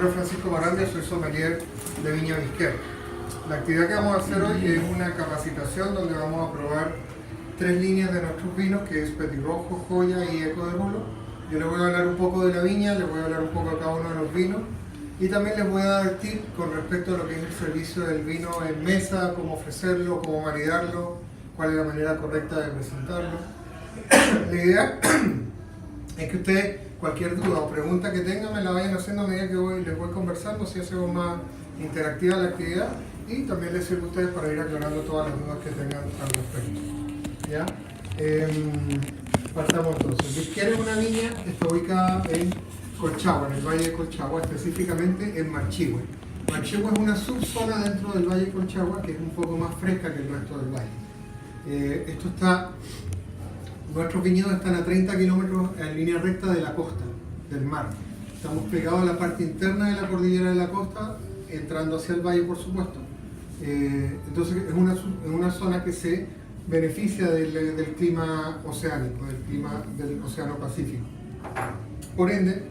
nombre es Francisco Marambia, soy sommelier de Viña Visquer. La actividad que vamos a hacer hoy es una capacitación donde vamos a probar 3 líneas de nuestros vinos, que es Petirrojo, Joya y Eco de Rulo. Yo les voy a hablar un poco de la viña, les voy a hablar un poco a cada uno de los vinos y también les voy a dar tips con respecto a lo que es el servicio del vino en mesa, cómo ofrecerlo, cómo maridarlo, cuál es la manera correcta de presentarlo. La idea es que ustedes, cualquier duda o pregunta que tengan, me la vayan haciendo a medida que les voy conversando, si hacemos más interactiva la actividad, y también les sirve a ustedes para ir aclarando todas las dudas que tengan al respecto. ¿Ya? Partamos entonces. Visquer es una viña que está ubicada en Colchagua, en el Valle de Colchagua, específicamente en Marchihue. Marchihue es una subzona dentro del Valle de Colchagua que es un poco más fresca que el resto del valle. Nuestros viñedos están a 30 kilómetros en línea recta de la costa, del mar. Estamos pegados a la parte interna de la cordillera de la costa, entrando hacia el valle, por supuesto. Entonces es una zona que se beneficia del clima oceánico, del clima del Océano Pacífico. Por ende,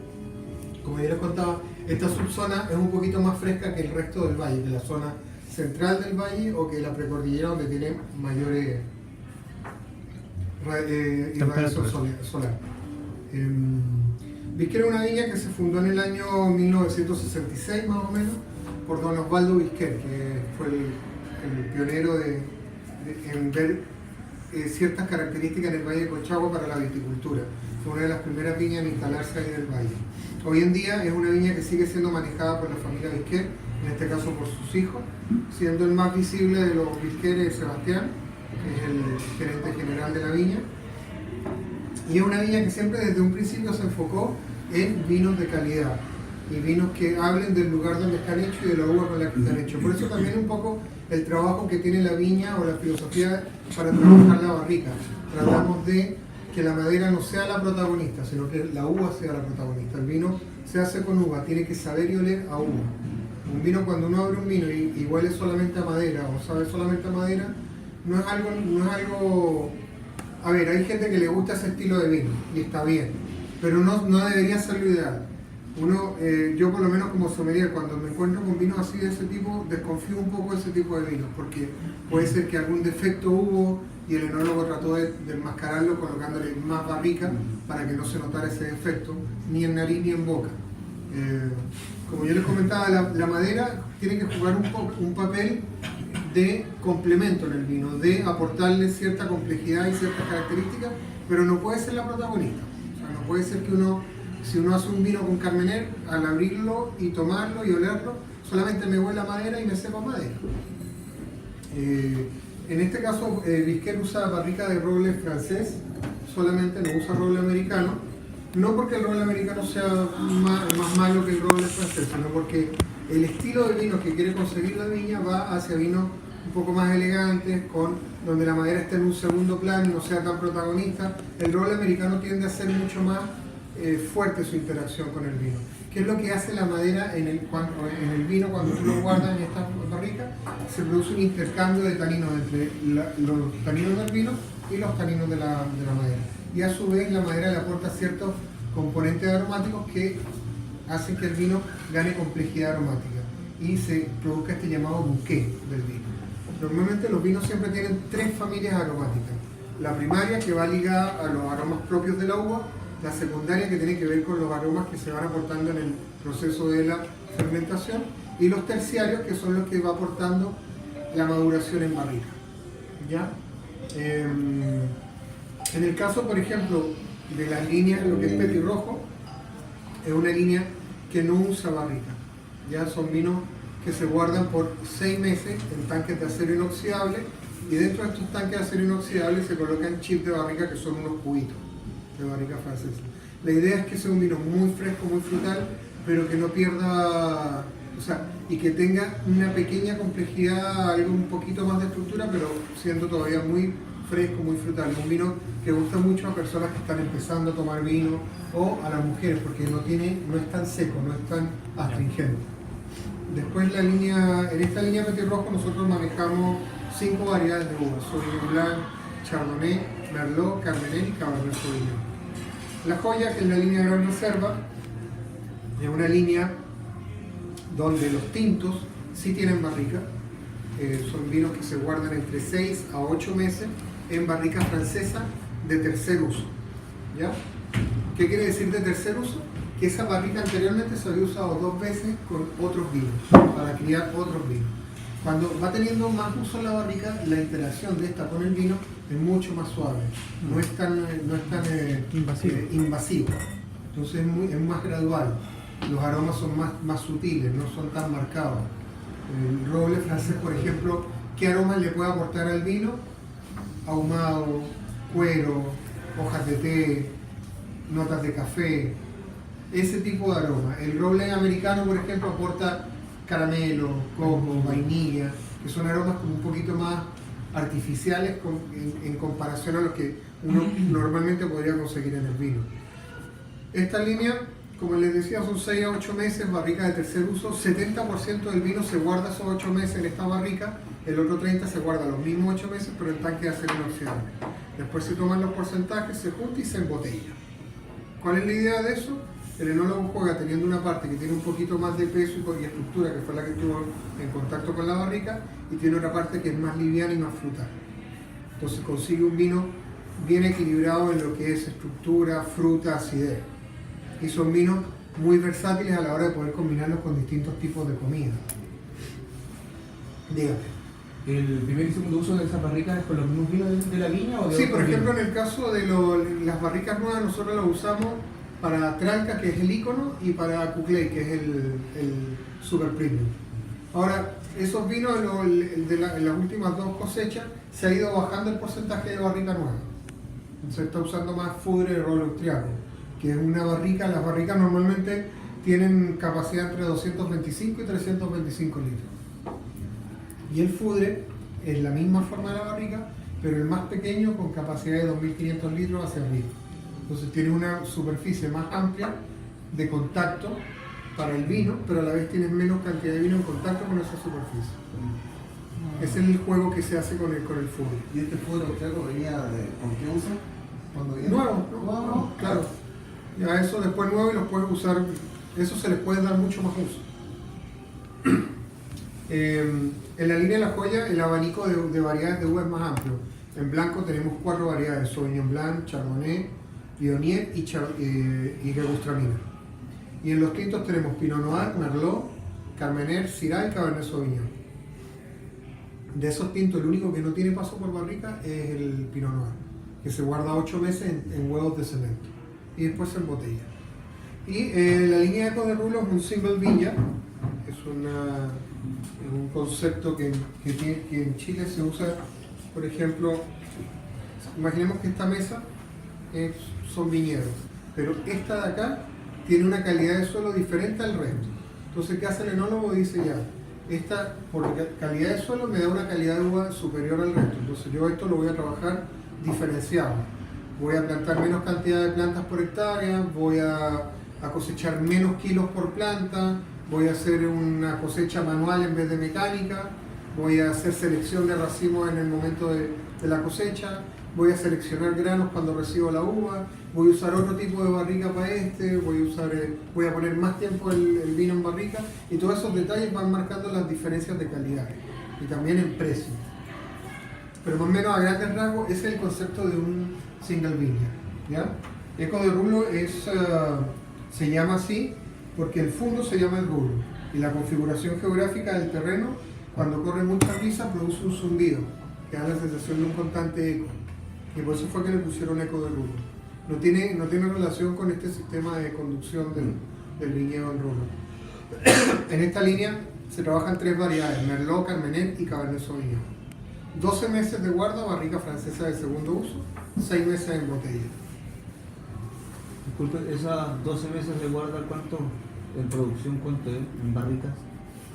como ya les contaba, esta subzona es un poquito más fresca que el resto del valle, que la zona central del valle o que la precordillera, donde tiene mayores irradiación solar. Visquer es una viña que se fundó en el año 1966 más o menos por don Osvaldo Visquer, que fue el pionero en ver ciertas características en el Valle de Colchagua para la viticultura. Fue una de las primeras viñas en instalarse ahí en el valle. Hoy en día es una viña que sigue siendo manejada por la familia Visquer, en este caso por sus hijos, siendo el más visible de los Visquer Sebastián, que es el gerente general de la viña. Y es una viña que siempre desde un principio se enfocó en vinos de calidad y vinos que hablen del lugar donde están hechos y de la uva con la que están hechos. Por eso también un poco el trabajo que tiene la viña o la filosofía para trabajar la barrica. Tratamos de que la madera no sea la protagonista, sino que la uva sea la protagonista. El vino se hace con uva, tiene que saber y oler a uva. Un vino, cuando uno abre un vino y huele solamente a madera o sabe solamente a madera, no es algo... A ver, hay gente que le gusta ese estilo de vino y está bien, pero no debería ser lo ideal. Yo por lo menos como sommelier, cuando me encuentro con vinos así de ese tipo, desconfío un poco de ese tipo de vinos, porque puede ser que algún defecto hubo y el enólogo trató de enmascararlo colocándole más barrica para que no se notara ese defecto, ni en nariz ni en boca. Como yo les comentaba, la madera tiene que jugar un papel de complemento en el vino, de aportarle cierta complejidad y ciertas características, pero no puede ser la protagonista. O sea, no puede ser que si uno hace un vino con Carmener, al abrirlo y tomarlo y olerlo, solamente me huele a madera y me sepa madera. En este caso, Visquer usa barrica de roble francés, solamente no usa roble americano, no porque el roble americano sea más malo que el roble francés, sino porque el estilo de vino que quiere conseguir la viña va hacia vinos un poco más elegantes, donde la madera esté en un segundo plano y no sea tan protagonista. El roble americano tiende a ser mucho más fuerte su interacción con el vino. ¿Qué es lo que hace la madera en el vino cuando tú lo guardas en esta barrica? Se produce un intercambio de taninos entre los taninos del vino y los taninos de la madera. Y a su vez la madera le aporta ciertos componentes aromáticos que hacen que el vino gane complejidad aromática y se produzca este llamado bouquet del vino. Normalmente los vinos siempre tienen 3 familias aromáticas. La primaria, que va ligada a los aromas propios de la uva; la secundaria, que tiene que ver con los aromas que se van aportando en el proceso de la fermentación; y los terciarios, que son los que va aportando la maduración en barrica. ¿Ya? En el caso, por ejemplo, de las líneas, lo que es Petirrojo, es una línea que no usa barrica. Ya son vinos que se guardan por 6 meses en tanques de acero inoxidable, y dentro de estos tanques de acero inoxidable se colocan chips de barrica, que son unos cubitos de barrica francesa. La idea es que sea un vino muy fresco, muy frutal, pero que no pierda, y que tenga una pequeña complejidad, algo un poquito más de estructura, pero siendo todavía muy fresco, muy frutal. Un vino que gusta mucho a personas que están empezando a tomar vino, o a las mujeres, porque no es tan seco, no es tan astringente. Después en esta línea Petirrojo nosotros manejamos 5 variedades de uvas: Sauvignon Blanc, Chardonnay, Merlot, Carmener y Cabernet Sauvignon. La Joya, que es la línea Gran Reserva, es una línea donde los tintos sí tienen barrica. Son vinos que se guardan entre 6 a 8 meses en barrica francesa de tercer uso. ¿Ya? ¿Qué quiere decir de tercer uso? Que esa barrica anteriormente se había usado 2 veces con otros vinos, para criar otros vinos. Cuando va teniendo más uso la barrica, la interacción de esta con el vino es mucho más suave, no es tan invasivo. Entonces es más gradual, los aromas son más sutiles, no son tan marcados. El roble francés, por ejemplo, ¿qué aromas le puede aportar al vino? Ahumado, cuero, hojas de té, notas de café, ese tipo de aroma. El roble americano, por ejemplo, aporta caramelo, coco, vainilla, que son aromas como un poquito más artificiales en comparación a los que uno normalmente podría conseguir en el vino. Esta línea, como les decía, son 6 a 8 meses, barrica de tercer uso. 70% del vino se guarda esos 8 meses en esta barrica, el otro 30% se guarda los mismos 8 meses, pero en tanque de acero inoxidable. Después se toman los porcentajes, se junta y se embotella. ¿Cuál es la idea de eso? El enólogo juega teniendo una parte que tiene un poquito más de peso y estructura, que fue la que estuvo en contacto con la barrica, y tiene otra parte que es más liviana y más frutal. Entonces consigue un vino bien equilibrado en lo que es estructura, fruta, acidez. Y son vinos muy versátiles a la hora de poder combinarlos con distintos tipos de comida. Dígame. ¿El primer y segundo uso de esas barricas es con los mismos vinos de la viña o de Sí, otros por ejemplo, vinos? en el caso de las barricas nuevas, nosotros las usamos para Tralca, que es el ícono, y para Cuclay, que es el super premium. Ahora, esos vinos en las últimas 2 cosechas se ha ido bajando el porcentaje de barrica nueva. Se está usando más fudre de roble austriaco, que es una barrica. Las barricas normalmente tienen capacidad entre 225 y 325 litros. Y el fudre es la misma forma de la barrica, pero el más pequeño con capacidad de 2.500 litros hacia arriba. Entonces tiene una superficie más amplia de contacto para el vino, pero a la vez tienes menos cantidad de vino en contacto con esa superficie. Ese es el juego que se hace con el fudre. ¿Y este fudre austriaco venía con qué uso? ¿Cuándo viene? Nuevo, ¿no? Claro. Ya eso después nuevo y los puedes usar, eso se les puede dar mucho más uso. En la línea de la joya, el abanico de variedades de uvas es más amplio. En blanco tenemos 4 variedades: Sauvignon Blanc, Chardonnay, Viognier y Gewürztraminer. Y en los tintos tenemos Pinot Noir, Merlot, Carmener, Syrah y Cabernet Sauvignon. De esos tintos, el único que no tiene paso por barrica es el Pinot Noir, que se guarda 8 meses en huevos de cemento y después se embotella. Y la línea Eco de Rulo es un single vineyard, es un concepto que en Chile se usa, por ejemplo, imaginemos que esta mesa son viñedos, pero esta de acá tiene una calidad de suelo diferente al resto. Entonces, ¿qué hace el enólogo? Dice ya, esta por calidad de suelo me da una calidad de uva superior al resto, entonces yo esto lo voy a trabajar diferenciado. Voy a plantar menos cantidad de plantas por hectárea, voy a cosechar menos kilos por planta, voy a hacer una cosecha manual en vez de mecánica, voy a hacer selección de racimos en el momento de la cosecha, voy a seleccionar granos cuando recibo la uva, voy a usar otro tipo de barrica para voy a poner más tiempo el vino en barrica, y todos esos detalles van marcando las diferencias de calidad y también en precio. Pero más o menos a grandes rasgos ese es el concepto de un single vineyard, ¿ya? Eco de Rulo se llama así porque el fondo se llama el rulo y la configuración geográfica del terreno, cuando corre mucha brisa, produce un zumbido que da la sensación de un constante eco, y por eso fue que le pusieron eco de rulo. No tiene relación con este sistema de conducción del viñedo en rulo. En esta línea se trabajan 3 variedades: Merlot, Carmener y Cabernet Sauvignon. 12 meses de guarda, barrica francesa de segundo uso, 6 meses en botella. Disculpe, esas 12 meses de guarda, ¿cuánto en producción, cuánto es en barricas?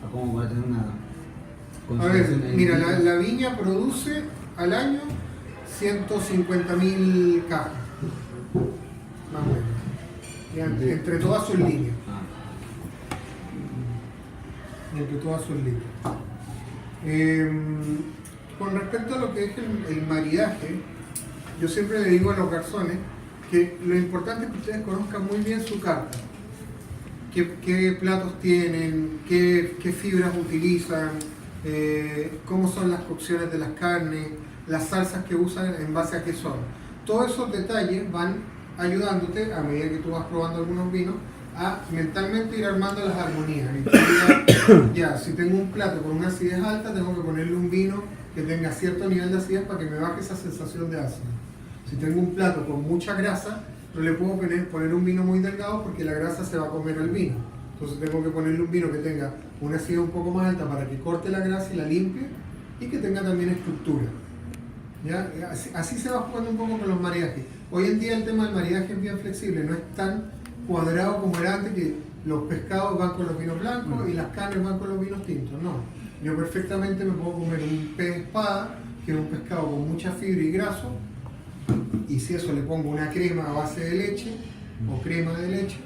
¿A cómo para tener una A ver, consideración mira, en- la viña produce al año 150.000 cajas, más o menos, ya, entre todas sus líneas. Ah, Entre todas sus líneas. Con respecto a lo que es el maridaje, yo siempre le digo a los garzones que lo importante es que ustedes conozcan muy bien su carta. qué platos tienen, qué fibras utilizan, cómo son las cocciones de las carnes, las salsas que usan en base a qué son. Todos esos detalles van ayudándote, a medida que tú vas probando algunos vinos, a mentalmente ir armando las armonías. Y tú digas, ya, si tengo un plato con una acidez alta, tengo que ponerle un vino que tenga cierto nivel de acidez para que me baje esa sensación de ácido. Si tengo un plato con mucha grasa, no le puedo poner un vino muy delgado porque la grasa se va a comer al vino. Entonces tengo que ponerle un vino que tenga una acidez un poco más alta para que corte la grasa y la limpie y que tenga también estructura. ¿Ya? Así se va jugando un poco con los maridajes. Hoy en día el tema del maridaje es bien flexible, no es tan cuadrado como era antes, que los pescados van con los vinos blancos y las carnes van con los vinos tintos. No, yo perfectamente me puedo comer un pez espada, que es un pescado con mucha fibra y graso, y si eso le pongo una crema a base de leche o crema de leche,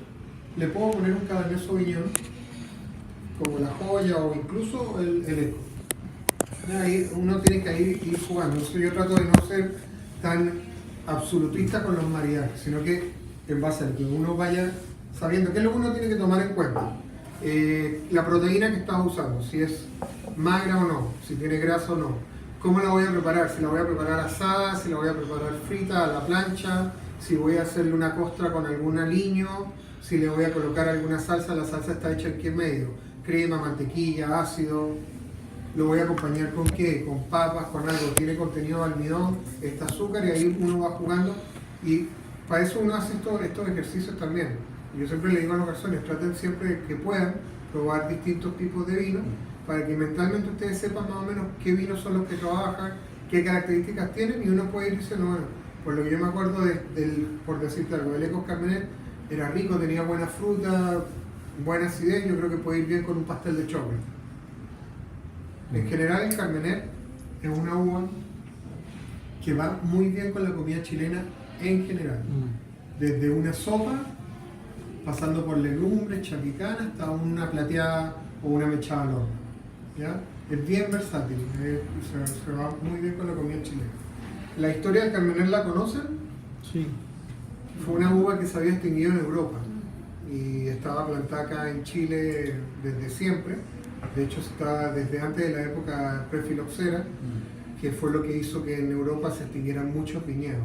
le puedo poner un Cabernet Sauvignon como la joya o incluso el eco. Ahí uno tiene que ir jugando. Entonces yo trato de no ser tan absolutista con los maridajes, sino que en base a que uno vaya sabiendo qué es lo que uno tiene que tomar en cuenta. La proteína que estás usando, si es magra o no, si tiene grasa o no, cómo la voy a preparar, si la voy a preparar asada, si la voy a preparar frita a la plancha, si voy a hacerle una costra con algún aliño, si le voy a colocar alguna salsa, la salsa está hecha en qué medio, crema, mantequilla, ácido, lo voy a acompañar con qué, con papas, con algo, tiene contenido de almidón, está azúcar, y ahí uno va jugando, y para eso uno hace estos ejercicios también. Yo siempre le digo a los garzones, traten siempre que puedan probar distintos tipos de vinos para que mentalmente ustedes sepan más o menos qué vinos son los que trabajan, qué características tienen, y uno puede ir diciendo, bueno, por lo que yo me acuerdo por decirte algo, el Ecos Carmener era rico, tenía buena fruta, buena acidez, yo creo que puede ir bien con un pastel de choclo. En general el Carmener es una uva que va muy bien con la comida chilena en general. Desde una sopa, pasando por legumbres, chapicana, hasta una plateada o una mechada al horno. ¿Ya? Es bien versátil, se va muy bien con la comida chilena. ¿La historia del Carmener la conocen? Sí. Fue una uva que se había extinguido en Europa y estaba plantada acá en Chile desde siempre. De hecho, está desde antes de la época prefiloxera, que fue lo que hizo que en Europa se extinguieran muchos viñedos.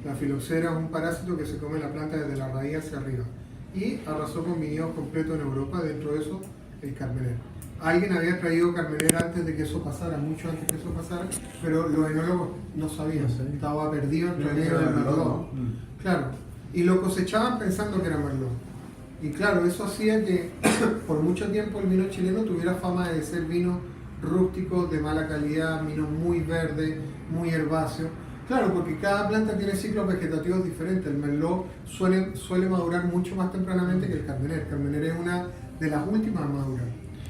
La filoxera es un parásito que se come la planta desde la raíz hacia arriba y arrasó con viñedos completos en Europa, dentro de eso el Carmener. Alguien había traído Carmener antes de que eso pasara, mucho antes que eso pasara, pero los enólogos no sabían, estaba perdido entre medio del Merlot. Claro, y lo cosechaban pensando que era Merlot. Y claro, eso hacía que por mucho tiempo el vino chileno tuviera fama de ser vino rústico, de mala calidad, vino muy verde, muy herbáceo. Claro, porque cada planta tiene ciclos vegetativos diferentes. El Merlot suele madurar mucho más tempranamente que el Carmener. El Carmener es una de las últimas a madurar.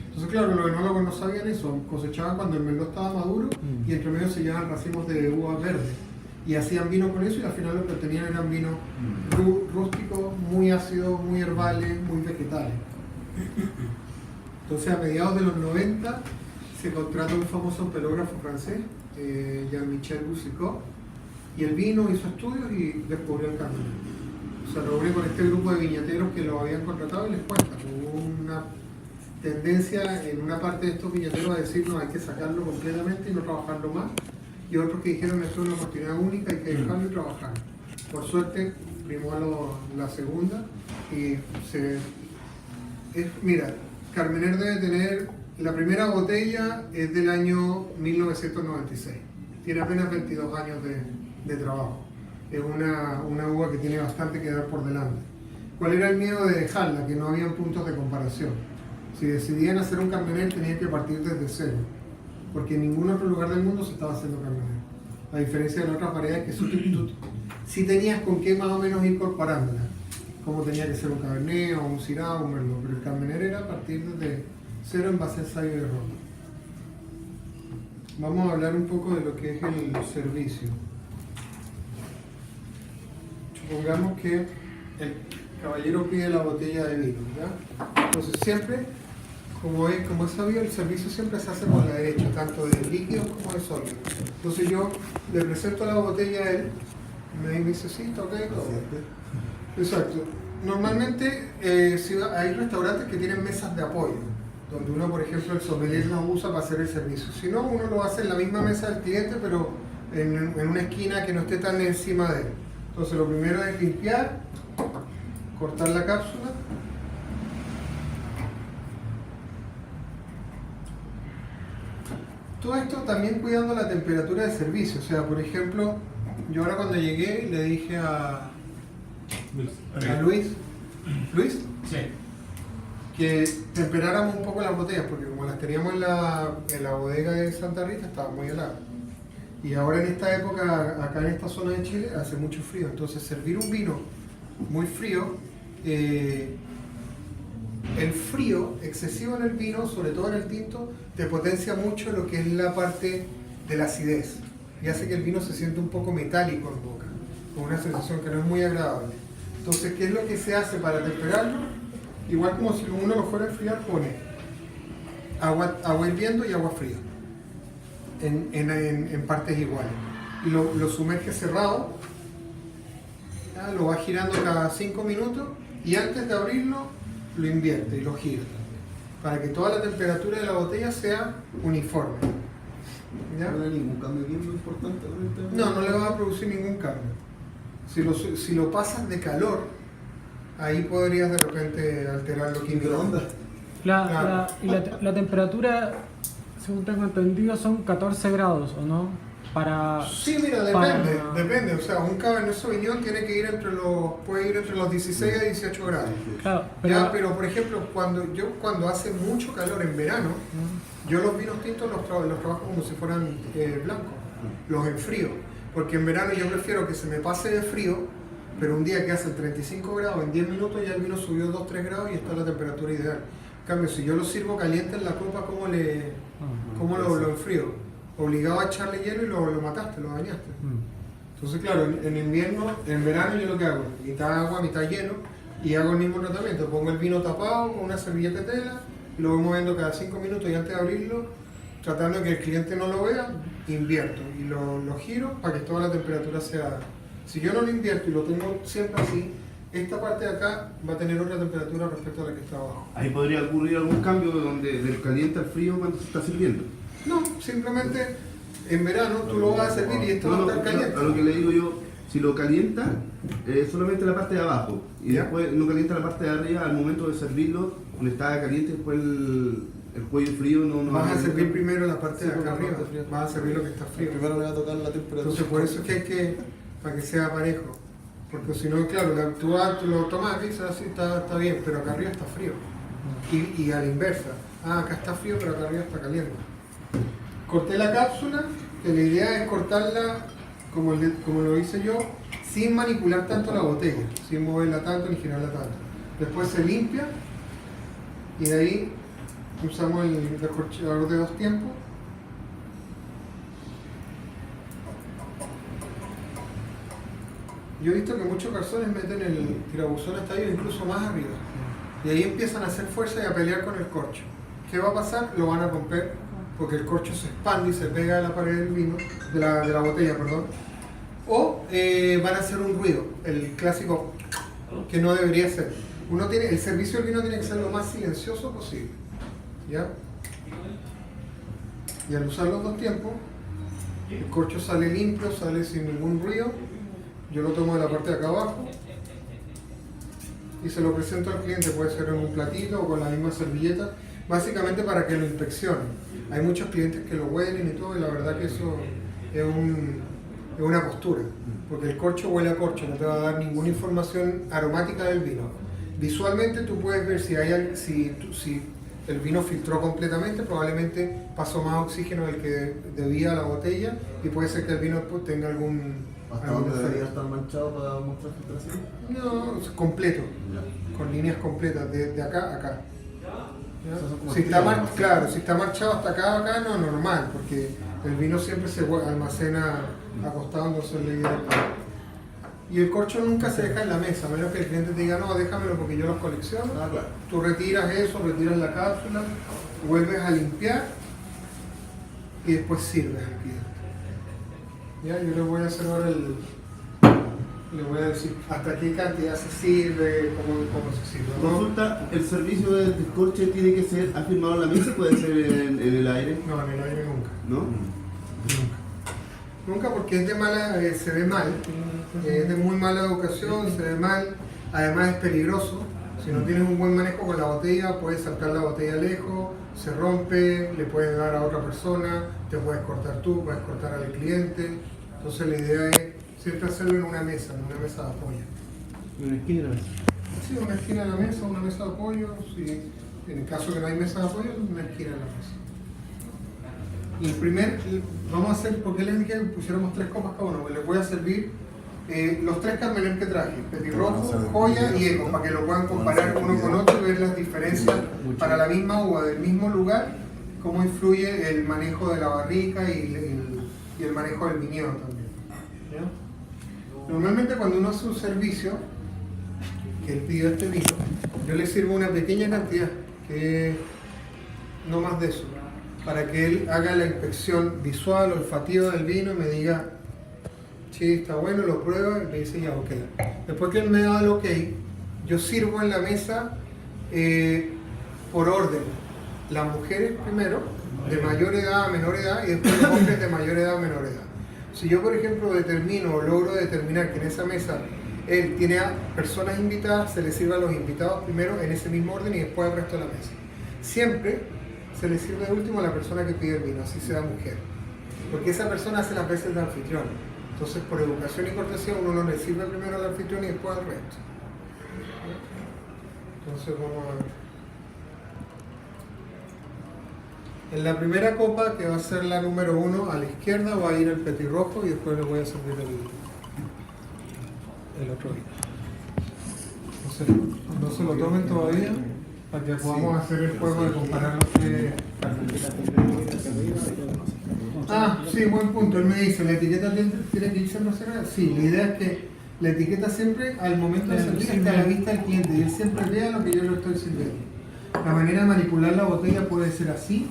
Entonces, claro, los enólogos no sabían eso. Cosechaban cuando el Merlot estaba maduro y entre medio se llevaban racimos de uvas verdes. Y hacían vino con eso, y al final lo que obtenían eran vinos rústicos, muy ácidos, muy herbales, muy vegetales. Entonces, a mediados de los 90 se contrata un famoso empelógrafo francés, Jean-Michel Boussicot, y él vino, hizo estudios y descubrió el Carmener. Se reúne con este grupo de viñateros que lo habían contratado y les cuenta. Hubo una tendencia en una parte de estos viñateros a decir no, hay que sacarlo completamente y no trabajarlo más, y otros que dijeron esto es una oportunidad única, hay que dejarlo y trabajar. Por suerte primó la segunda y mira, Carmener debe tener, la primera botella es del año 1996, tiene apenas 22 años de trabajo. Es una uva que tiene bastante que dar por delante. ¿Cuál era el miedo de dejarla? Que no habían puntos de comparación. Si decidían hacer un Carmener tenían que partir desde cero, porque en ningún otro lugar del mundo se estaba haciendo Carmener. A diferencia de las otras variedades que sí tenías con qué más o menos ir incorporándola, como tenía que ser un Cabernet o un Syrah o un Merlot, pero el Carmener era partir desde cero en base a ensayo de ron. Vamos a hablar un poco de lo que es el servicio. Supongamos que el caballero pide la botella de vino, ¿ya? Entonces siempre, como es sabido, el servicio siempre se hace con la derecha, tanto de líquidos como de sólidos. Entonces yo le presento la botella a él, me dice sí, está ok, todo. Exacto. Normalmente hay restaurantes que tienen mesas de apoyo, donde uno, por ejemplo, el sommelier las usa para hacer el servicio. Si no, uno lo hace en la misma mesa del cliente, pero en una esquina que no esté tan encima de él. Entonces lo primero es limpiar, cortar la cápsula. Todo esto también cuidando la temperatura de servicio. O sea, por ejemplo, yo ahora cuando llegué le dije a Luis, Sí. que temperáramos un poco las botellas, porque como las teníamos en la bodega de Santa Rita, estaban muy heladas. Y ahora en esta época, acá en esta zona de Chile, hace mucho frío. Entonces servir un vino muy frío, el frío excesivo en el vino, sobre todo en el tinto, te potencia mucho lo que es la parte de la acidez y hace que el vino se sienta un poco metálico en boca, con una sensación que no es muy agradable. Entonces, ¿qué es lo que se hace para temperarlo? Igual como si uno lo fuera a enfriar, pone agua hirviendo y agua fría en partes iguales y lo sumerge cerrado, ¿ya? Lo va girando cada 5 minutos y antes de abrirlo lo invierte y lo gira para que toda la temperatura de la botella sea uniforme. ¿Ya? ¿No hay ningún cambio químico importante con este? No le va a producir ningún cambio. Si lo pasas de calor, ahí podrías de repente alterarlo químicamente. La, Claro. la temperatura, según tengo entendido, son 14 grados, ¿o no? Para... Sí, mira, depende. O sea, un Cabernet Sauvignon tiene que ir puede ir entre los 16 a 18 grados. Claro, Pero por ejemplo, cuando hace mucho calor en verano, yo los vinos tintos los trabajo como si fueran blancos, los enfrío. Porque en verano yo prefiero que se me pase de frío, pero un día que hace 35 grados, en 10 minutos ya el vino subió 2-3 grados y está a la temperatura ideal. En cambio, si yo lo sirvo caliente en la copa, ¿cómo lo enfrío? Obligado a echarle hielo y lo mataste, lo dañaste. Entonces, claro, en verano yo lo que hago, mitad agua, mitad hielo, y hago el mismo tratamiento. Pongo el vino tapado con una servilleta de tela, y lo voy moviendo cada 5 minutos y antes de abrirlo, tratando de que el cliente no lo vea, invierto y lo giro para que toda la temperatura sea... Si yo no lo invierto y lo tengo siempre así, esta parte de acá va a tener otra temperatura respecto a la que está abajo. Ahí podría ocurrir algún cambio del caliente al frío cuando se está sirviendo. No, simplemente en verano tú lo vas a servir y esto va a estar caliente. A lo que le digo yo, si lo calienta, solamente la parte de abajo y ¿Ya? después no calienta la parte de arriba, al momento de servirlo, cuando está caliente, después el cuello frío no Vas a va servir primero la parte de Sí, acá porque la arriba, parte fría. vas a servir lo que está frío. Primero le va a tocar la temperatura. Entonces por eso es que hay que, para que sea parejo. Porque si no, claro, tú lo tomas aquí, así está bien, pero acá arriba está frío. Y a la inversa, acá está frío, pero acá arriba está caliente. Corté la cápsula, que la idea es cortarla como lo hice yo, sin manipular tanto la botella, sin moverla tanto ni girarla tanto. Después se limpia y de ahí usamos el descorchador de 2 tiempos. Yo he visto que muchos garzones meten el tirabuzón hasta ahí o incluso más arriba. Y ahí empiezan a hacer fuerza y a pelear con el corcho. ¿Qué va a pasar? Lo van a romper porque el corcho se expande y se pega a la pared del vino, de la botella, perdón. O van a hacer un ruido, el clásico que no debería ser. El servicio del vino tiene que ser lo más silencioso posible. ¿Ya? Y al usar los 2 tiempos, el corcho sale limpio, sale sin ningún ruido. Yo lo tomo de la parte de acá abajo y se lo presento al cliente, puede ser en un platito o con la misma servilleta, básicamente para que lo inspeccionen. Hay muchos clientes que lo huelen y todo, y la verdad que eso es una postura, porque el corcho huele a corcho, no te va a dar ninguna información aromática del vino. Visualmente tú puedes ver si el vino filtró completamente, probablemente pasó más oxígeno del que debía a la botella y puede ser que el vino tenga ¿Hasta dónde debería estar manchado para mostrar filtración? No, completo, Ya. con líneas completas, de acá a acá. ¿Ya? Esos son como Si está espigas, ¿no? claro, si está marchado hasta acá, no, normal, porque el vino siempre se almacena acostado, entonces le llega. Y el corcho nunca se deja en la mesa, a menos que el cliente te diga, no, déjamelo porque yo los colecciono. Claro. Tú retiras eso, retiras la cápsula, vuelves a limpiar y después sirves al cliente. Ya, yo les voy a hacer ahora le voy a decir hasta qué cantidad se sirve, cómo se sirve, ¿no? Consulta, ¿el servicio de descorche tiene que ser afirmado en la mesa? ¿Puede ser en el aire? No, en el aire nunca. ¿No? Nunca porque es de mala, se ve mal, es de muy mala educación, se ve mal, además es peligroso. Si no tienes un buen manejo con la botella, puedes sacar la botella lejos, se rompe, le puedes dar a otra persona, te puedes cortar tú, puedes cortar al cliente. Entonces la idea es siempre hacerlo en una mesa de apoyo. En una esquina de la mesa. Sí, una esquina de la mesa, una mesa de apoyo. Si en el caso que no hay mesa de apoyo, una esquina de la mesa. Y vamos a hacer, porque les dije que pusiéramos 3 copas cada uno, les voy a servir los 3 carmener que traje, petirrojo, joya y eco, para que lo puedan comparar uno con otro y ver las diferencias para la misma uva del mismo lugar, cómo influye el manejo de la barrica y el manejo del viñedo también. ¿Ya? Normalmente cuando uno hace un servicio, que él pidió este vino, yo le sirvo una pequeña cantidad, que es no más de eso, para que él haga la inspección visual, olfativa del vino y me diga, sí, está bueno, lo prueba y me dice ya, ok. Después que él me da el ok, yo sirvo en la mesa por orden. Las mujeres primero, de mayor edad a menor edad, y después los hombres de mayor edad a menor edad. Si yo, por ejemplo, determino o logro determinar que en esa mesa él tiene a personas invitadas, se le sirve a los invitados primero en ese mismo orden y después al resto de la mesa. Siempre se le sirve de último a la persona que pide el vino, así sea mujer. Porque esa persona hace las veces de anfitrión. Entonces, por educación y cortesía, uno no le sirve primero al anfitrión y después al resto. Entonces, vamos a ver. En la primera copa, que va a ser la número 1, a la izquierda va a ir el petirrojo y después le voy a servir el otro vino. No se lo tomen todavía, para que podamos hacer el juego de comparar los 3 carmenes. Ah, sí, buen punto. Él me dice, ¿la etiqueta tiene que irse cerrada? Sí, la idea es que la etiqueta siempre, al momento de servir, esté a la vista del cliente y él siempre vea lo que yo le estoy sirviendo. La manera de manipular la botella puede ser así,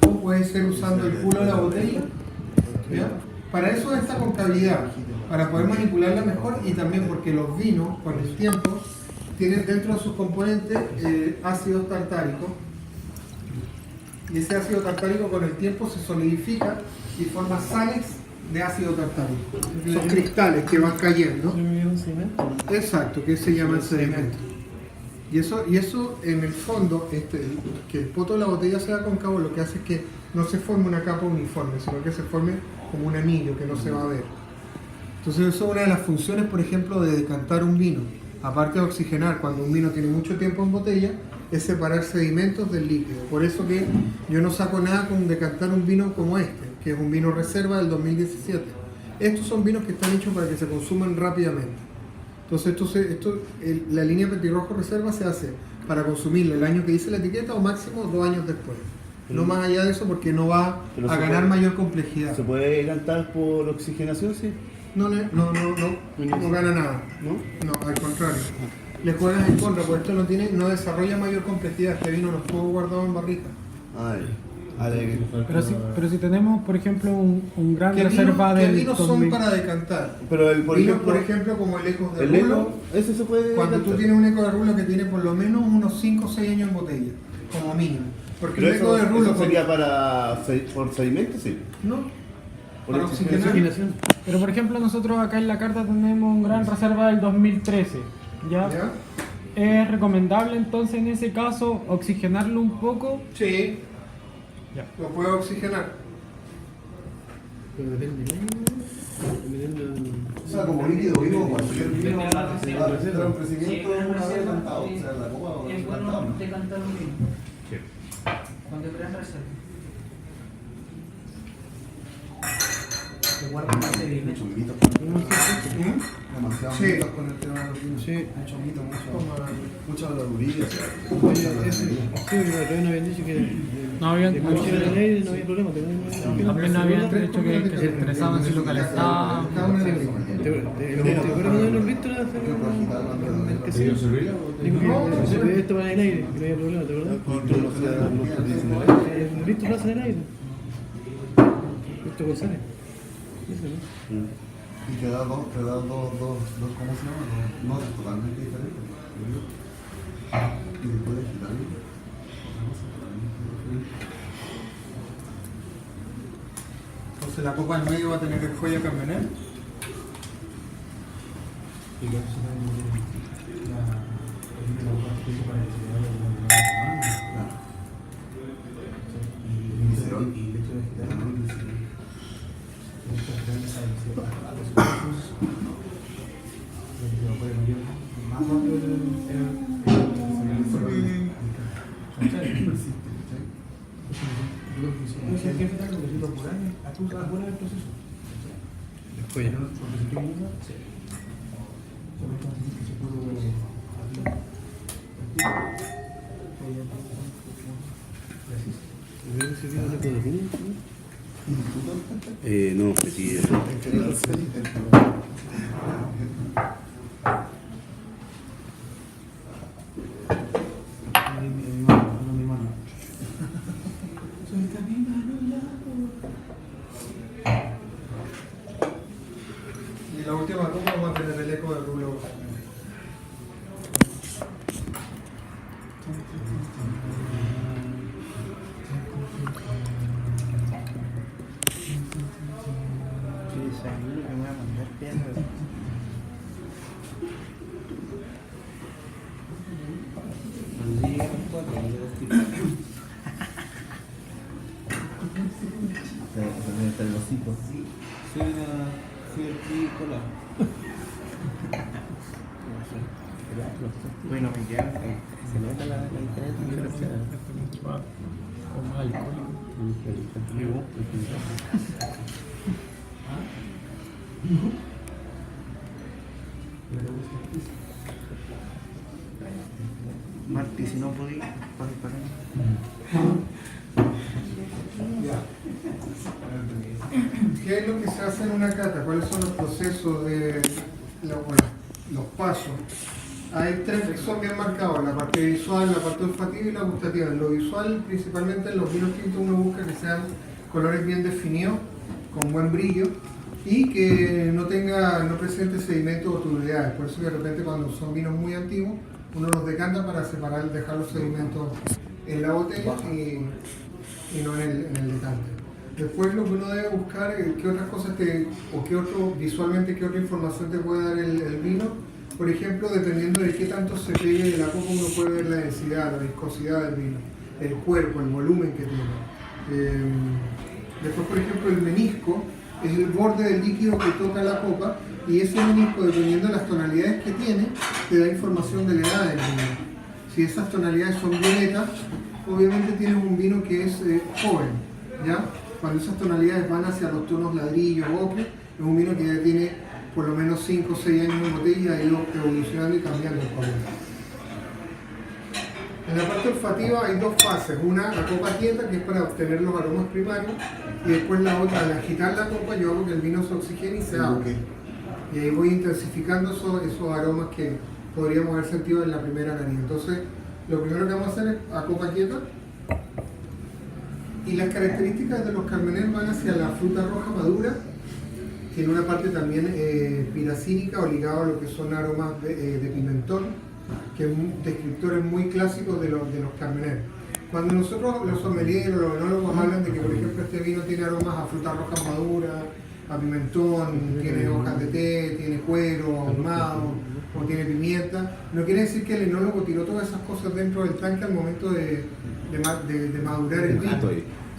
o puede ser usando el culo de la botella. ¿Ya? Para eso esta concabilidad, para poder manipularla mejor y también porque los vinos, con el tiempo, tienen dentro de sus componentes ácido tartárico. Y ese ácido tartárico con el tiempo se solidifica y forma sales de ácido tartárico. Son cristales que van cayendo. Exacto, que se llama el sedimento. Y eso en el fondo, que el poto de la botella sea cóncavo, lo que hace es que no se forme una capa uniforme, sino que se forme como un anillo que no se va a ver. Entonces eso es una de las funciones, por ejemplo, de decantar un vino. Aparte de oxigenar, cuando un vino tiene mucho tiempo en botella, es separar sedimentos del líquido. Por eso que yo no saco nada con decantar un vino como este, que es un vino reserva del 2017. Estos son vinos que están hechos para que se consuman rápidamente. Entonces la línea petirrojo reserva se hace para consumirlo el año que dice la etiqueta o máximo 2 años después. No más allá de eso porque no va a ganar mayor complejidad. ¿Se puede decantar por oxigenación, sí? No gana nada. No, al contrario. Le juegas en contra, porque esto no desarrolla mayor complejidad. Este vino no estuvo guardado en barrica. Pero si tenemos, por ejemplo, un gran reserva ¿Qué del vinos son 2000? para decantar? Pero Vinos, por ejemplo, como el Ecos de Rulo. Ese se puede Cuando tú decantar. tienes un Eco de Rulo que tiene por lo menos unos 5 o 6 años en botella, como mínimo. Porque Pero el Eco de Rulo eso sería por sedimento, sí. No, Por para oxigenación. oxigenación. Pero por ejemplo nosotros acá en la carta tenemos un gran reserva del 2013, ¿ya? ¿Ya? ¿Es recomendable entonces en ese caso oxigenarlo un poco? Sí, Ya. lo puedo oxigenar. Pero depende, O sea, como líquido vivo, cualquier vino Depende de la receta. va a tener un crecimiento Sí, una vez reserva, decantado. sí. O sea, la copa va a Es decantado, bueno ¿no? decantar un vino. Cuando crean reserva. Se guarda más sedimento. Muchos mitos. Demasiados Sí. mitos con el tema de los vinos. Sí. Muchos mitos, Toma. mucha habladuría. Oye, ese, sí, pero todavía no habían dicho que No habían de escuchar el aire no había problema. También habían dicho que se estresaban si lo calentaban. Cada una de las ¿Te acuerdas cuando nos visto la que sí? Esto va en el aire, no había problema, ¿te acuerdas? El visto pasa en el aire. Esto González. Eso, ¿no? Y te da dos, ¿cómo se llama? Dos notas totalmente diferentes. Y después de quitarlo, otra cosa totalmente diferente. Entonces la copa en medio va a tener el joya Carmener. Y que eso la parte para el Claro. y el hecho de quitar estas grandes adiciones lo que se va a poder mayor más rápido después ya no, sí, Y la última copa vamos a tener el eco del rulo. También está el osito. bueno, me queda se nota la diferencia Como alcohólico. Marti, si no podía, para ¿Qué es lo que se hace en una cata? ¿Cuáles son los procesos de los pasos? Hay tres que son bien marcados, la parte visual, la parte olfativa y la gustativa. En lo visual, principalmente en los vinos tintos, uno busca que sean colores bien definidos, con buen brillo y que no presente sedimentos o turbidades. Por eso que de repente cuando son vinos muy antiguos, uno los decanta para dejar los sedimentos en la botella y no en el decante. Después lo que uno debe buscar es qué otras cosas visualmente qué otra información te puede dar el vino. Por ejemplo, dependiendo de qué tanto se pegue de la copa, uno puede ver la densidad, la viscosidad del vino, el cuerpo, el volumen que tiene. Después, por ejemplo, el menisco es el borde del líquido que toca la copa y ese menisco, dependiendo de las tonalidades que tiene, te da información de la edad del vino. Si esas tonalidades son violetas, obviamente tienes un vino que es joven, ¿ya? Cuando esas tonalidades van hacia los tonos ladrillo o ocre, es un vino que ya tiene por lo menos 5 o 6 años en botella y ha ido evolucionando y cambiando el color. En la parte olfativa hay dos fases, una la copa quieta, que es para obtener los aromas primarios, y después la otra, al agitar la copa yo hago que el vino se oxigene y se abra. Y ahí voy intensificando esos aromas que podríamos haber sentido en la primera nariz. Entonces, lo primero que vamos a hacer es a copa quieta. Y las características de los Carmener van hacia la fruta roja madura, tiene una parte también piracínica o ligado a lo que son aromas de pimentón, que es descriptores muy clásicos de los Carmener. Cuando nosotros, los sommeliers o los enólogos, hablan de que, por ejemplo, este vino tiene aromas a frutas rojas maduras, a pimentón, tiene hojas de té, tiene cuero, ahumado, o tiene pimienta, no quiere decir que el enólogo tiró todas esas cosas dentro del tanque al momento de madurar el vino,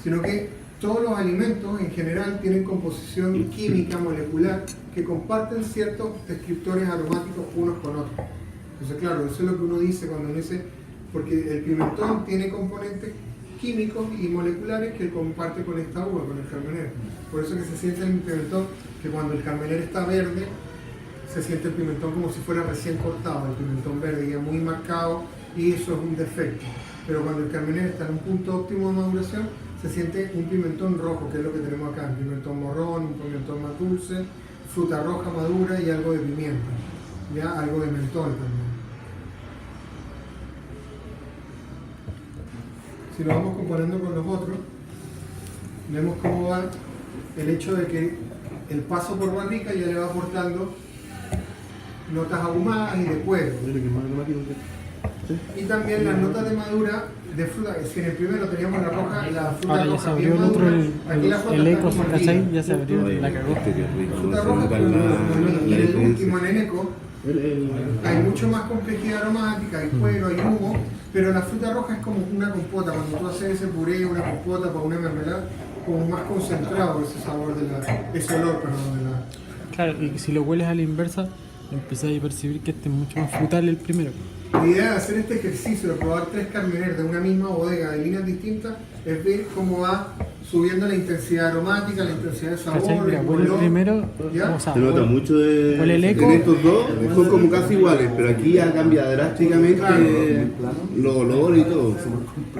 sino que todos los alimentos en general tienen composición química molecular que comparten ciertos descriptores aromáticos unos con otros. Entonces, claro, eso es lo que uno dice cuando uno dice, porque el pimentón tiene componentes químicos y moleculares que comparte con esta uva, con el Carmener. Por eso que se siente el pimentón, que cuando el Carmener está verde, se siente el pimentón como si fuera recién cortado, el pimentón verde ya muy marcado, y eso es un defecto. Pero cuando el Carmener está en un punto óptimo de maduración, se siente un pimentón rojo, que es lo que tenemos acá, un pimentón morrón, un pimentón más dulce, fruta roja madura y algo de pimienta, ya algo de mentol también. Si lo vamos comparando con los otros, vemos cómo va el hecho de que el paso por barrica ya le va aportando notas ahumadas y de cuero. Yo creo que es más aromático que... Y también las notas de madura de fruta. Si en el primero teníamos la roja, la fruta Ahora ya roja se abrió bien el otro, madura, aquí la fruta el está eco, como ¿cachai? hervida. Ya se abrió, la cagó. Fruta roja, y en el último, en el eco, hay mucho más complejidad aromática, hay cuero, hay humo, pero la fruta roja es como una compota. Cuando tú haces ese puré, una compota para una mermelada, como más concentrado ese sabor, ese olor, perdón, de la... Claro, y si lo hueles a la inversa, empezáis a percibir que este es mucho más frutal el primero. La idea de hacer este ejercicio de probar 3 Carmener de una misma bodega de líneas distintas es ver cómo va subiendo la intensidad aromática, la intensidad de sabor, ¿Cachai? Mira, el huele el color. primero, ¿Ya? o sea, Se nota huele- mucho de... huele el eco. En estos dos son como casi iguales, pero aquí ya cambia drásticamente los olores y todo.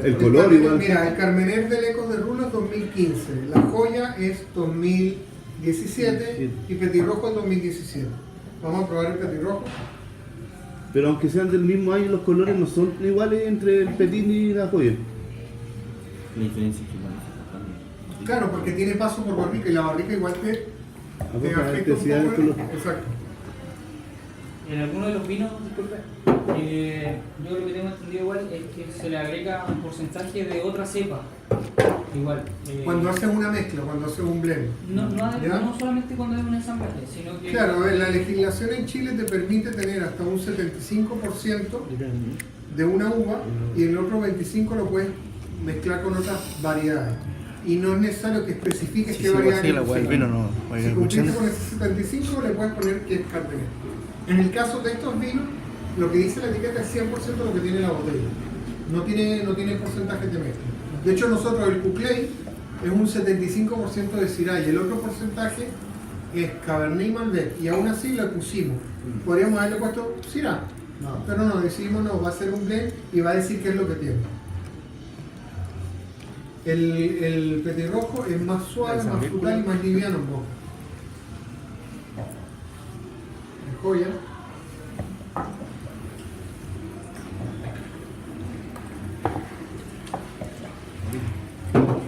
El color Carmener, igual. Mira, el Carmener del Ecos de Rulo es 2015, la Joya es 2017 y Petirrojo es 2017. Vamos a probar el Petirrojo. Pero aunque sean del mismo año, los colores no son iguales entre el Petit y la Joya. La diferencia es que bueno, Claro, porque tiene paso por barrica y la barrica igual te Aporta la afecta un intensidad del poco. color. Exacto. En algunos de los vinos, disculpe, yo lo que tengo entendido igual es que se le agrega un porcentaje de otra cepa. Igual. Cuando haces una mezcla, cuando haces un blend. ¿Ya? No solamente cuando es un ensamblaje, sino que... Claro, a ver, la legislación en Chile te permite tener hasta un 75% de una uva y el otro 25% lo puedes mezclar con otras variedades. Y no es necesario que especifiques qué variedad. Sí, la hueá del vino no va a ir Si cumpliste escuchando. con ese 75 le puedes poner que es Carmener. En el caso de estos vinos, lo que dice la etiqueta es 100% lo que tiene la botella. No tiene porcentaje de mezcla. De hecho, nosotros el Cuclay es un 75% de Syrah y el otro porcentaje es Cabernet y Malbec. Y aún así lo pusimos. Podríamos haberle puesto Syrah. Pero no, decidimos no, va a ser un blend y va a decir qué es lo que tiene. El petirrojo es más suave, más frutal y más liviano en boca. Es Joya.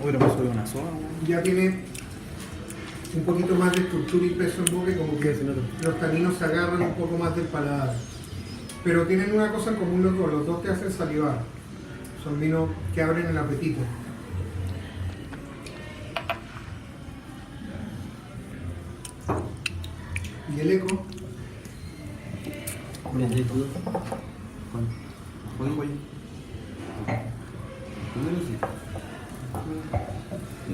Uy, no me sube una soda, weón. Ya tiene un poquito más de estructura y peso en boca y como que Se nota. los taninos se agarran un poco más del paladar. Pero tienen una cosa en común los dos te hacen salivar. Son vinos que abren el apetito. Y el eco, desde tú.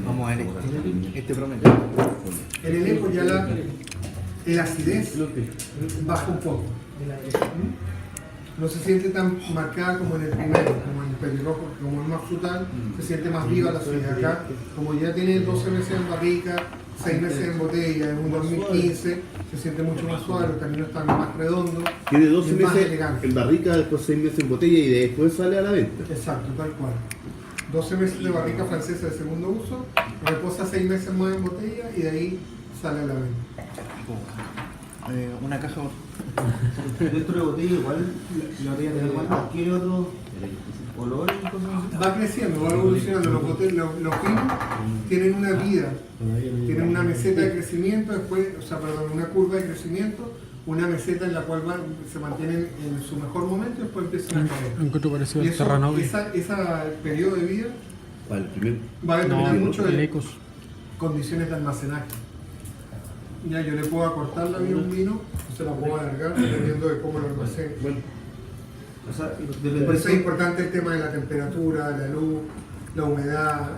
Vamos a ver este promedio. en el eco ya el acidez baja un poco. No se siente tan marcada como en el primero, como en el pelirrojo, como es más frutal, se siente más viva la acidez. Acá, como ya tiene 12 meses en barrica, 6 meses en botella, en un 2015, se siente mucho más suave, los taninos están más redondos, Tiene 12 y es más meses elegante. en barrica, después 6 meses en botella y después sale a la venta. Exacto, tal cual. 12 meses de barrica francesa de segundo uso, reposa 6 meses más en botella y de ahí sale a la venta. Una caja. Dentro de botella igual la botella tiene cualquier otro olor y cosas así. Va creciendo, va evolucionando. Los vinos tienen una vida, tienen una meseta de crecimiento, después, una curva de crecimiento, una meseta en la cual se mantienen en su mejor momento y después empiezan a caer. Encuentro parecido Y al eso, Terranova. esa periodo de vida Vale, primero. va a determinar mucho el de Ecos. condiciones de almacenaje. Ya yo le puedo acortar la vida a un vino, o se la puedo alargar dependiendo de cómo lo almacene. Bueno, O sea, Por eso es importante el tema de la temperatura, la luz, la humedad,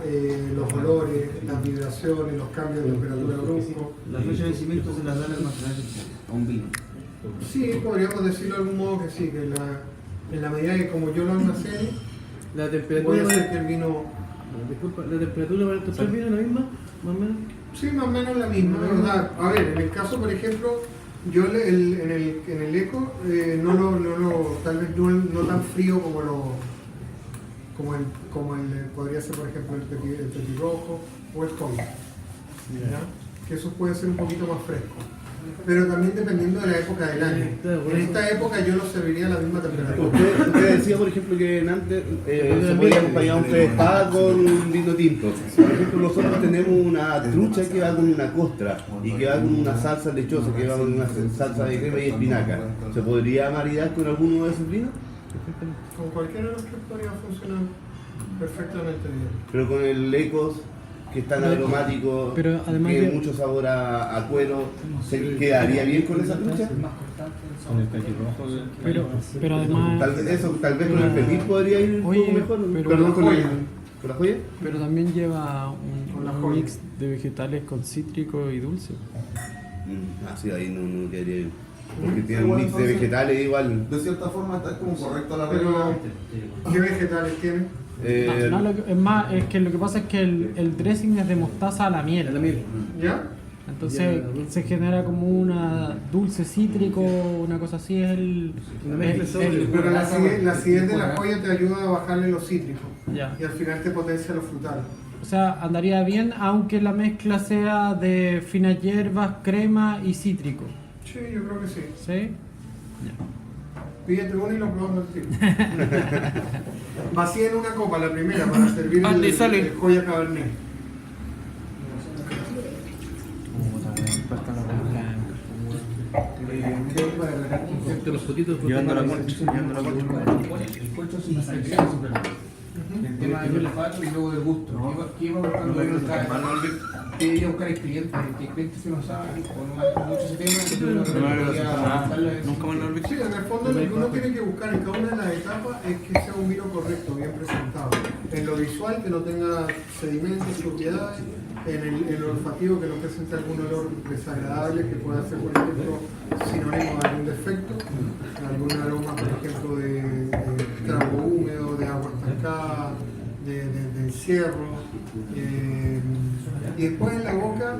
los olores, las vibraciones, los cambios de temperatura bruscos. la fecha de vencimiento se las da al almacenaje a un vino. Sí, podríamos decirlo de algún modo que sí, que en la medida que como yo lo almacene, La voy temperatura. a hacer que el vino... Disculpa, la temperatura para el tercer vino es la misma, más o menos. Sí, más o menos la misma, ¿verdad? A ver, en el caso, por ejemplo, yo en el eco tal vez no tan frío como el podría ser, por ejemplo, el petirrojo o el coño, ¿ya? Que esos pueden ser un poquito más frescos. pero también dependiendo de la época del año. En esta época yo lo serviría a la misma temperatura. Usted decía, por ejemplo, que en antes se podía acompañar un pez de espada con un vino tinto. Por ejemplo, nosotros tenemos una trucha que va con una costra y que va con una salsa lechosa, que va con una salsa de crema y espinaca. ¿Se podría maridar con alguno de esos vinos? Con cualquiera de los que podría funcionar perfectamente bien. Pero con el Lecos, que es tan aromático, pero además tiene que- mucho sabor a cuero, ¿se quedaría bien con esa trucha? Con el cachirojo. Pero además, Tal vez con el petit podría ir un Oye, poco mejor. pero Perdón, con la joya. ¿con la joya? pero también lleva Con la un joya. mix de vegetales con cítrico y dulce. Sí, ahí no quedaría bien. Porque tiene un Igual, mix de entonces, vegetales igual. De cierta forma está como correcto la Pero, regla. ¿qué vegetales tiene? Es más, es que lo que pasa es que el dressing es de mostaza a la miel. ¿Ya? Entonces se genera como una dulce cítrico, una cosa así, es el... Pero la acidez de la joya te ayuda a bajarle los cítricos Ya. y al final te potencia los frutales. O sea, andaría bien aunque la mezcla sea de finas hierbas, crema y cítrico. Sí, yo creo que sí. ¿Sí? Pídete uno y lo probamos al tiro. Vacía en una copa la primera para servir el joya cabernet. Los potitos. Llevando la muerte. El tema del olfato y luego del gusto. ¿Qué iba buscando en el ¿Qué iba a buscar el cliente? ¿Qué cliente se lo sabe? ¿O no maneja mucho ese tema? Nunca más lo olvidé. Sí, en el fondo lo que uno tiene que buscar en cada una de las etapas es que sea un vino correcto, bien presentado. En lo visual, que no tenga sedimentos, propiedades. En el olfativo, que no presente algún olor desagradable que pueda ser, por ejemplo, sinónimo de algún defecto. Algún aroma, por ejemplo, de trago húmedo, de agua estancada, de encierro. Y después en la boca,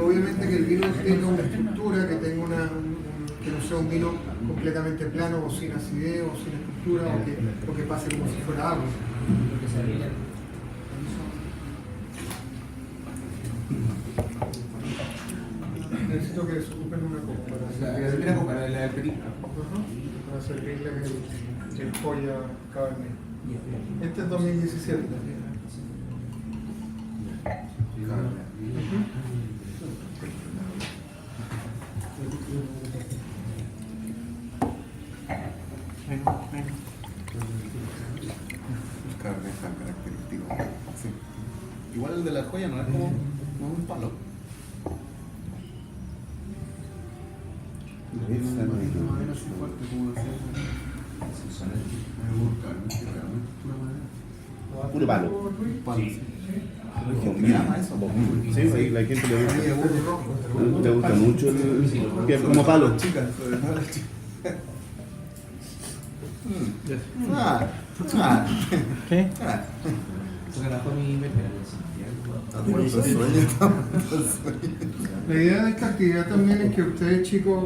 obviamente que el vino tenga una estructura, que tenga que no sea un vino completamente plano o sin acidez o sin estructura o que pase como si fuera agua. Necesito que se ocupen una copa La primera copa, la del petit. para servirle el joya cabernet. Este es 2017. Cabernet tan característico. Sí. Igual el de la joya no es como un palo. Menos fuerte, como decía. Puro palo. ¿Qué llama eso? Sí, la gente le gusta mucho el que es como palo. Chicas, sobre todo las chicas. ¿Qué? La idea de esta actividad también es que ustedes, chicos,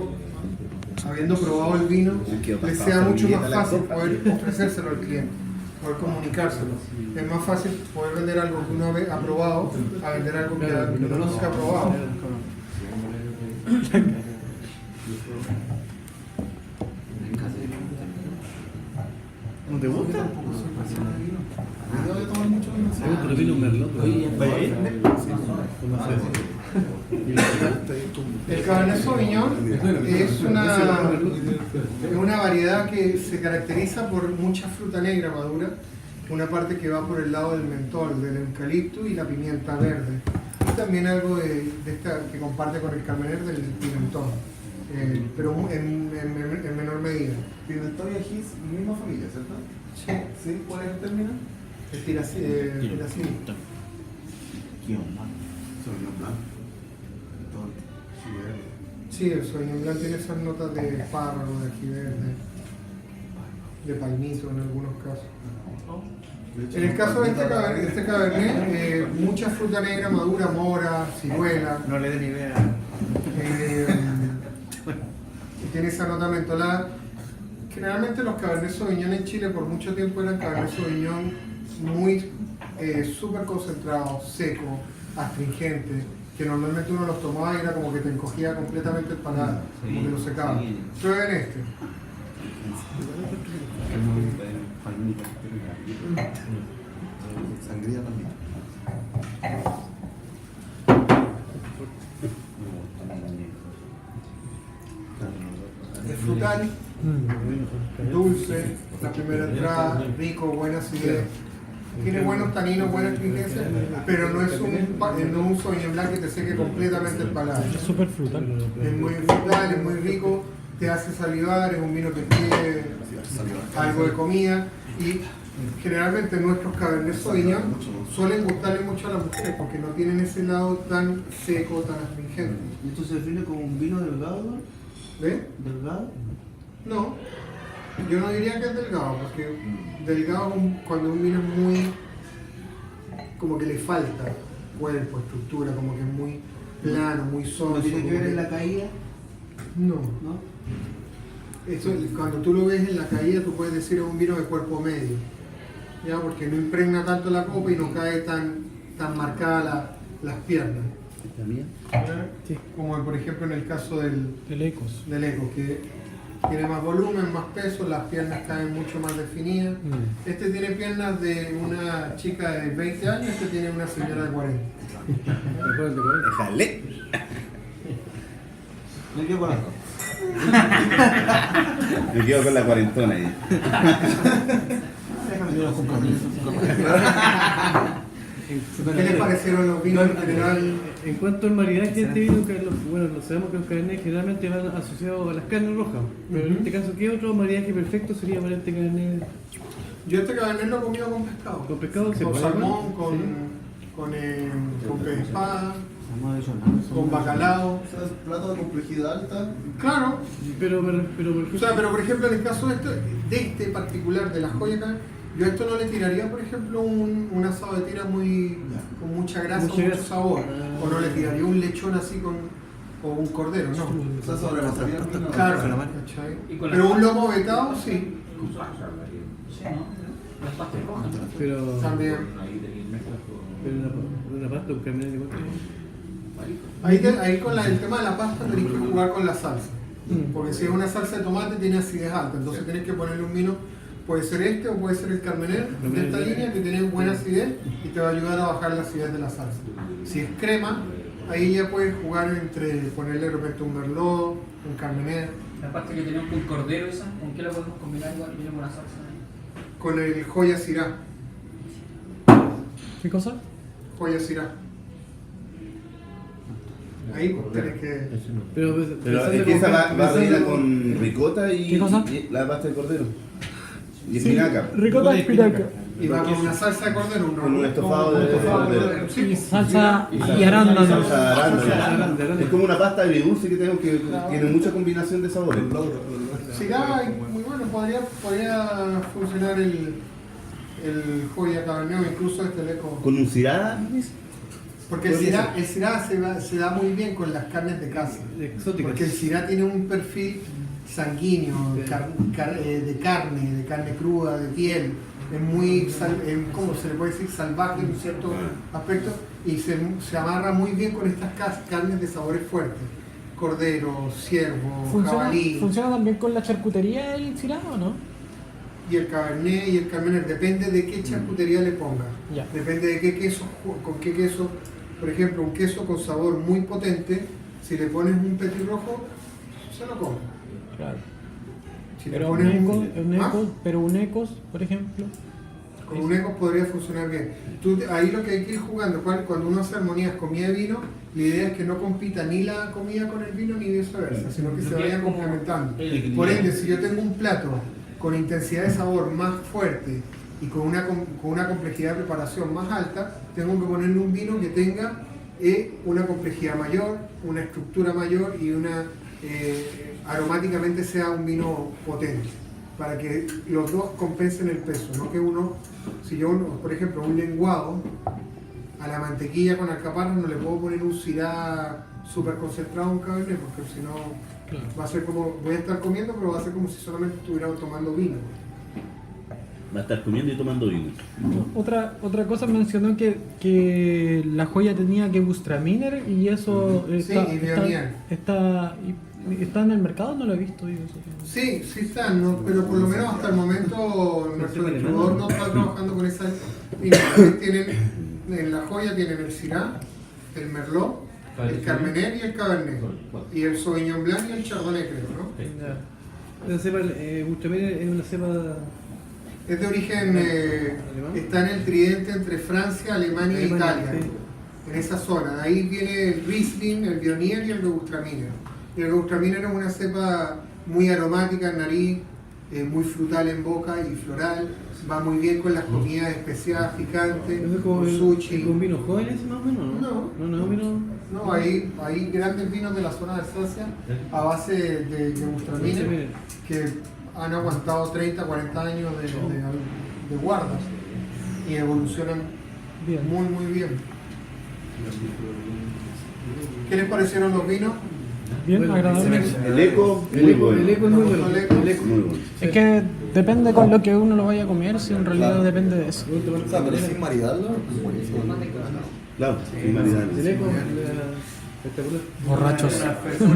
habiendo probado el vino, les sea mucho más fácil poder ofrecérselo al cliente, poder comunicárselo. Es más fácil poder vender algo que uno ha probado a vender algo que uno nunca ha probado. ¿No te gusta? Yo de tomar mucho vino. Pero vino merlot. El Cabernet Sauvignon es una variedad que se caracteriza por mucha fruta negra madura, una parte que va por el lado del mentol, del eucalipto y la pimienta verde. Y también algo de esta que comparte con el Cabernet del pimentón, pero en menor medida. Pimentón y ají, misma familia, ¿cierto? Sí, ¿Sí? ¿Cuál es el término? el tiracini. Sauvignon blanc. Sí, el Sauvignon Blanc tiene esas notas de espárrago, de ají verde, de palmito en algunos casos. En el caso de este Cabernet, mucha fruta negra madura, mora, ciruela. No le den idea. Y tiene esa nota mentolada. Generalmente los Cabernet Sauvignon en Chile por mucho tiempo eran Cabernet Sauvignon muy súper concentrados, secos, astringentes. que normalmente uno los tomaba y era como que te encogía completamente el paladar, como que lo secaba. Prueben este. Sangría también. Es frutal, dulce, la primera entrada, rico, buena acidez. Tiene buenos taninos, buena astringencia, pero no es un Sauvignon Blanc que te seque completamente el paladar. Es súper frutal. Es muy frutal, es muy rico, te hace salivar, es un vino que pide algo de comida y generalmente nuestros Cabernet Sauvignon suelen gustarle mucho a las mujeres porque no tienen ese lado tan seco, tan astringente. ¿Y esto se define como un vino delgado? ¿Ves? ¿Delgado? No, yo no diría que es delgado, porque delgado es cuando un vino es muy, como que le falta cuerpo, estructura, como que es muy plano, muy sólido. ¿No tiene que ver en la caída? No. ¿No? Eso, cuando tú lo ves en la caída, tú puedes decir es un vino de cuerpo medio, ¿ya? Porque no impregna tanto la copa y no cae tan marcada las piernas. ¿La mía? Sí. Como por ejemplo en el caso del Ecos. Eco, que tiene más volumen, más peso, las piernas caen mucho más definidas. Este tiene piernas de una chica de 20 años, este tiene una señora de 40. ¡Déjale! Me quedo con las dos. Me quedo con la cuarentona ahí. ¿Qué les parecieron los vinos en general? En cuanto al maridaje de este vino, bueno, sabemos que los cabernet generalmente van asociados a las carnes rojas, pero en este caso, ¿qué otro maridaje perfecto sería para este cabernet? Yo este cabernet lo he comido con pescado. ¿Con pescado? ¿Se Con puede salmón, comer? con pez de espada, con bacalao. O sea, es plato de complejidad alta. Claro. Pero por O ejemplo, sea, pero por ejemplo en el caso de este particular de la joya acá, yo a esto no le tiraría, por ejemplo, un asado de tira con mucha grasa, Mucha mucho grasa. sabor. O no le tiraría un lechón así o un cordero, no. O sea, sobrepasaría el vino. Claro, Y ¿cachai? con Pero la- un lomo vetado, sí, Sí, ¿no? Las pastas rojas. pero también. una pasta, un cabernet de cuánto. Ahí con el tema de la pasta tenés que jugar con la salsa. Porque si es una salsa de tomate tiene acidez alta, entonces tenés que ponerle un vino, puede ser este o puede ser el Carmener de esta línea que tiene buena acidez y te va a ayudar a bajar la acidez de la salsa. Si es crema, ahí ya puedes jugar entre ponerle de repente un Merlot, un Carmener, La pasta que tenemos con cordero esa, ¿con qué la podemos combinar igual? Viene con una salsa. con el Joya Syrah. ¿Qué cosa? Joya Syrah. Ahí pues, tenés que... Pero Es que esa va rellena con ricota ¿Qué cosa? y la pasta de cordero. Y espinaca. Ricota de espinaca. Y va con una salsa de cordero, Con un estofado de cordero. Sí, Y salsa y salsa arándanos. arándano. Es como una pasta agridulce que tenemos que tiene mucha combinación de sabores. Syrah, muy bueno, podría funcionar el Joya Cabernet o incluso este Leco. Con un cirada. Porque el Syrah se da muy bien con las carnes de casa. exóticas. Porque el Syrah tiene un perfil sanguíneo, de carne cruda, de piel. Es muy, ¿cómo se le puede decir? Salvaje en cierto aspecto. Y se amarra muy bien con estas carnes de sabores fuertes. Cordero, ciervo, jabalí. ¿Funciona también con la charcutería el Syrah o no? Y el Cabernet y el Carmener, depende de qué charcutería le pongas. Ya. Depende de qué queso, con qué queso. Por ejemplo, un queso con sabor muy potente, si le pones un petirrojo, se lo come. Claro. Si le Pero un pones pero un Ecos, por ejemplo. con un Ecos podría funcionar bien. Ahí lo que hay que ir jugando, cuando uno hace armonías comida y vino, la idea es que no compita ni la comida con el vino ni viceversa, sino que se vayan complementando. Por ende, si yo tengo un plato con intensidad de sabor más fuerte y con una complejidad de preparación más alta, tengo que ponerle un vino que tenga una complejidad mayor, una estructura mayor y aromáticamente sea un vino potente, para que los dos compensen el peso, no que por ejemplo, un lenguado a la mantequilla con alcaparras no le puedo poner un Syrah súper concentrado a un Cabernet, porque si no va a ser como, voy a estar comiendo, pero va a ser como si solamente estuviera tomando vino. Va a estar comiendo y tomando vino. Otra cosa mencionó que la joya tenía Gewürztraminer y eso Sí, y Viognier. está en el mercado, no lo he visto. Digo, eso. Sí, sí están, ¿no? Pero por lo menos hasta el momento nuestro distribuidor no está trabajando con esa línea. Tienen, en la joya tienen el Syrah, el Merlot, el Carmener y el Cabernet. Y el Sauvignon Blanc y el Chardonnay, creo, ¿no? Ya. Esa cepa, Gewürztraminer es una cepa. Es de origen, está en el tridente entre Francia, Alemania e Italia, sí. en esa zona. De ahí viene el Riesling, el Viognier y el Gewürztraminer. Y el Gewürztraminer es una cepa muy aromática en nariz, muy frutal en boca y floral. Va muy bien con las comidas especiadas, picantes, ¿Eso es como con sushi. un vino joven ese más o menos? No. No, vino. No, hay grandes vinos de la zona de Alsacia a base de Gewürztraminer que han aguantado 30, 40 años de guarda y evolucionan Bien. muy bien. ¿Qué les parecieron los vinos? Bien, agradable. El eco, muy bueno. El eco es muy bueno. El eco. El eco muy bueno. Es que depende con lo que uno lo vaya a comer, si en realidad depende de eso. O sea, pero sin maridarlo, es buenísimo. Claro, sin maridar. El eco, espectacular. Borrachos.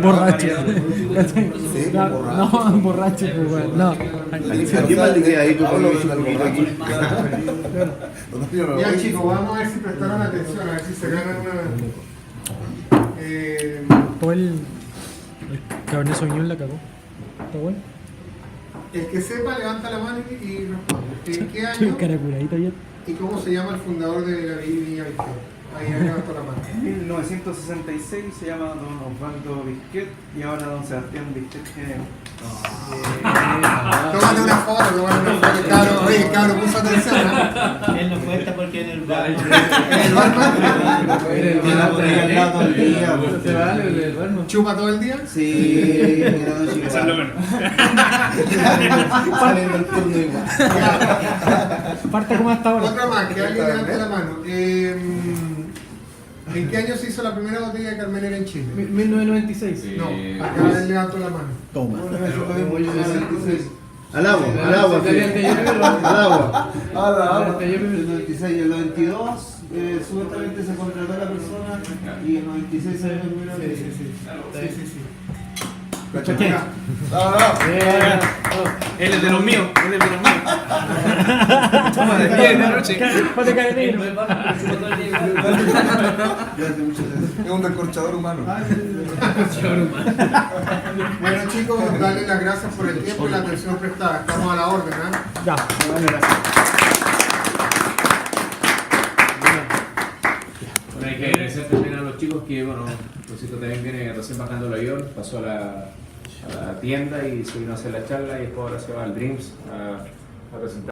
Borrachos. Sí, No, borrachos. no, borrachos, pues, bueno, no. ¿A qué más le queda ahí? Hablo Porque del aquí. borracho. Ya chicos, vamos a ver si prestaron atención, a ver si se ganan una... Todo el Cabernet Sauvignon la cagó. ¿Está bueno? el que sepa levanta la mano y responde. ¿En qué Estoy año cara curadita ya. y cómo se llama el fundador de la Viña Victoria? Ahí levantó la mano. En 1966 se llama Don Osvaldo Bisquet y ahora Don Sebastián Bisquet Genero. Tómate una foto, cabrón. Oye, cabrón, puso atención, ¿no? Él no cuenta porque en el bar. ¿En el barman? Se vale el barman. ¿Chupa todo el día? Sí, mira, no chico. Eso es lo menos. Saliendo el turno igual. Parte como hasta ahora. Otra más, que alguien levante la mano. ¿En qué año se hizo la primera botella de Carmenera en Chile? 1996. No, acá él levantó la mano. Toma. Al agua, al agua. Sí. Al agua. El 96 y el 92, supuestamente se contrató a la persona y el 96 se dio el número de... Sí. Acá. Él es de los míos, él es de los míos. Toma de 10 de la noche. Ponte cadenero. No es bar, pero chupa todo el día. Es un descorchador humano. Bueno chicos, darle las gracias por el tiempo y la atención prestada. Estamos a la orden, ¿eh? Ya. Bueno, hay que agradecer también a los chicos que, bueno, Rosito también viene recién bajando el avión, pasó a la tienda y se vino a hacer la charla y después ahora se va al Dreams a presentar.